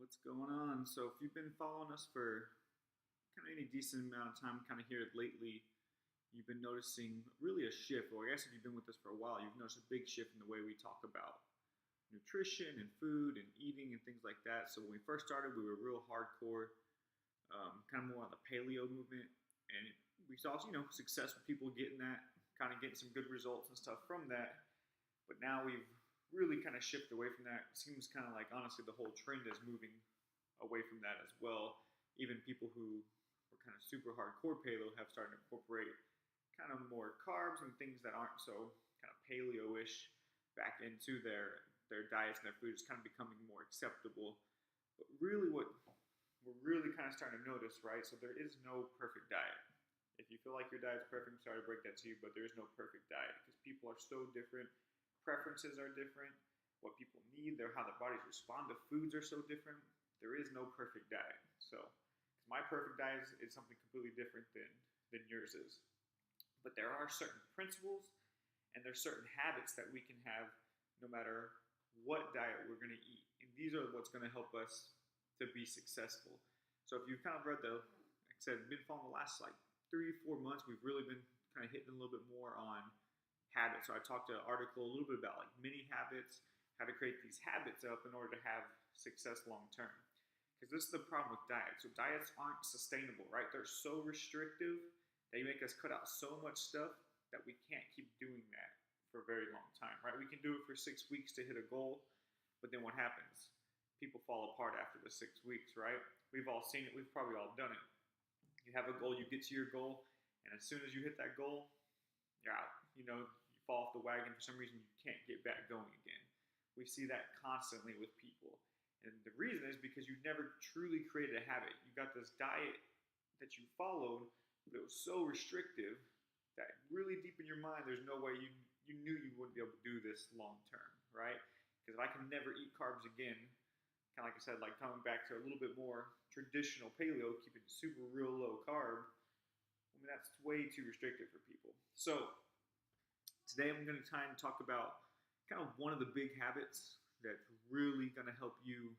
What's going on? So, if you've been following us for kind of any decent amount of time, kind of here lately, you've been noticing really a shift. Well, I guess if you've been with us for a while, you've noticed a big shift in the way we talk about nutrition and food and eating and things like that. So, when we first started, we were real hardcore, kind of more on the paleo movement, and we saw success with people getting that, kind of getting some good results and stuff from that. But now we've really kind of shifted away from that. It seems kind of like, honestly, the whole trend is moving away from that as well. Even people who were kind of super hardcore paleo have started to incorporate kind of more carbs and things that aren't so kind of paleo-ish back into their diets and their food. Is kind of becoming more acceptable. But really what we're really kind of starting to notice, right? So there is no perfect diet. If you feel like your diet's perfect, I'm sorry to break that to you, but there is no perfect diet because people are so different. Preferences are different. What people need, how their bodies respond to foods are so different. There is no perfect diet. So, my perfect diet is something completely different than yours is. But there are certain principles and there's certain habits that we can have no matter what diet we're going to eat. And these are what's going to help us to be successful. So if you've kind of read like I said, been following the last like 3-4 months, we've really been kind of hitting a little bit more on habits. So I talked an article a little bit about like mini habits, how to create these habits up in order to have success long term. Because this is the problem with diets. So diets aren't sustainable, right? They're so restrictive. They make us cut out so much stuff that we can't keep doing that for a very long time, right? We can do it for 6 weeks to hit a goal, but then what happens? People fall apart after the 6 weeks, right? We've all seen it. We've probably all done it. You have a goal, you get to your goal, and as soon as you hit that goal, you're out. You fall off the wagon for some reason, you can't get back going again. We see that constantly with people. And the reason is because you never truly created a habit. You got this diet that you followed, but it was so restrictive that really deep in your mind, there's no way you knew you wouldn't be able to do this long term, right? Because if I can never eat carbs again, kind of like I said, like coming back to a little bit more traditional paleo, keeping super real low carb, I mean, that's way too restrictive for people. So today I'm going to try and talk about kind of one of the big habits that's really going to help you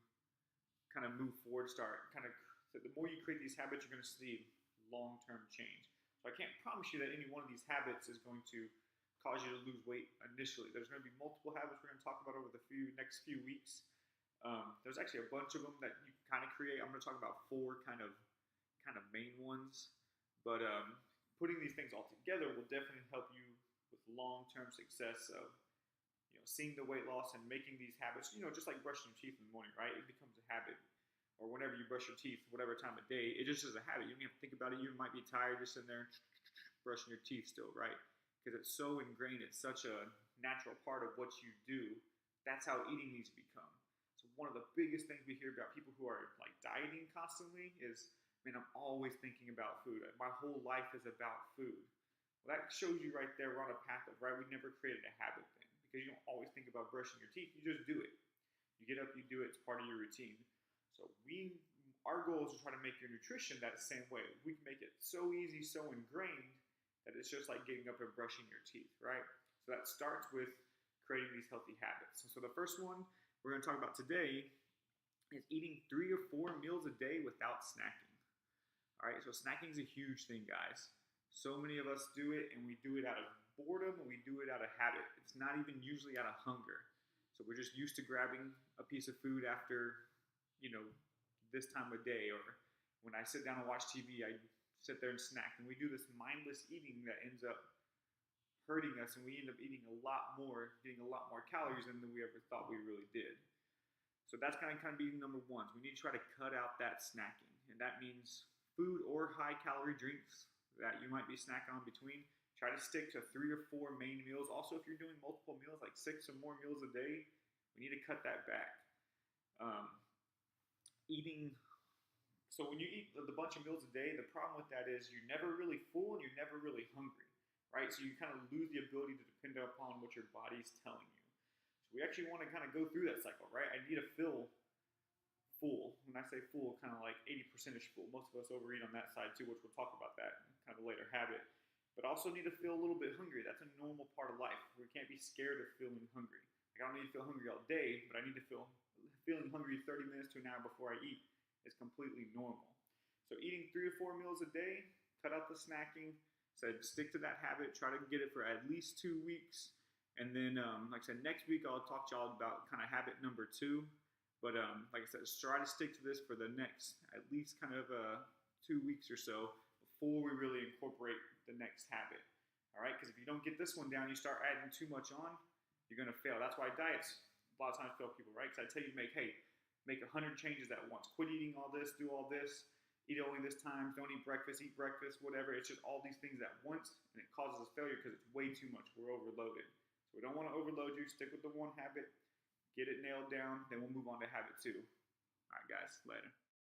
kind of move forward, so the more you create these habits, you're going to see long-term change. So I can't promise you that any one of these habits is going to cause you to lose weight initially. There's going to be multiple habits we're going to talk about over the next few weeks. There's actually a bunch of them that you can kind of create. I'm going to talk about 4 kind of main ones, but putting these things all together will definitely help you with long-term success of seeing the weight loss and making these habits, just like brushing your teeth in the morning, right? It becomes a habit. Or whenever you brush your teeth, whatever time of day, it just is a habit. You don't have to think about it. You might be tired just sitting there brushing your teeth still, right? Because it's so ingrained. It's such a natural part of what you do. That's how eating needs to become. So one of the biggest things we hear about people who are like dieting constantly is, man, I'm always thinking about food. My whole life is about food. Well, that shows you right there we're on a path of, right, we never created a habit then. Because you don't always think about brushing your teeth. You just do it. You get up, you do it. It's part of your routine. So our goal is to try to make your nutrition that same way. We can make it so easy, so ingrained that it's just like getting up and brushing your teeth, right? So that starts with creating these healthy habits. And so the first one we're going to talk about today is eating 3 or 4 meals a day without snacking. All right, so snacking is a huge thing, guys. So many of us do it, and we do it out of boredom, and we do it out of habit. It's not even usually out of hunger. So we're just used to grabbing a piece of food after, this time of day, or when I sit down and watch TV, I sit there and snack, and we do this mindless eating that ends up hurting us, and we end up eating a lot more, getting a lot more calories than we ever thought we really did. So that's kind of being number one. So we need to try to cut out that snacking, and that means food or high-calorie drinks that you might be snacking on between. Try to stick to 3 or 4 main meals. Also, if you're doing multiple meals, like 6 or more meals a day, we need to cut that back. So when you eat a bunch of meals a day, the problem with that is you're never really full and you're never really hungry, right? So you kind of lose the ability to depend upon what your body's telling you. So we actually want to kind of go through that cycle, right? I need to feel full. When I say full, kind of like 80%ish full. Most of us overeat on that side too, which we'll talk about that in kind of a later habit. But also need to feel a little bit hungry. That's a normal part of life. We can't be scared of feeling hungry. Like I don't need to feel hungry all day, but I need to feel feeling hungry 30 minutes to an hour before I eat is completely normal. So eating 3 or 4 meals a day, cut out the snacking. So stick to that habit. Try to get it for at least 2 weeks. And then, like I said, next week I'll talk to y'all about kind of habit number 2. But like I said, try to stick to this for the next at least kind of 2 weeks or so before we really incorporate the next habit. All right, because if you don't get this one down, you start adding too much on, you're gonna fail. That's why diets a lot of times fail people, right? Because I tell you to make 100 changes at once. Quit eating all this, do all this, eat only this time, don't eat breakfast, whatever. It's just all these things at once, and it causes us failure because it's way too much. We're overloaded. So we don't want to overload you. Stick with the one habit, get it nailed down, then we'll move on to habit 2. All right, guys, later.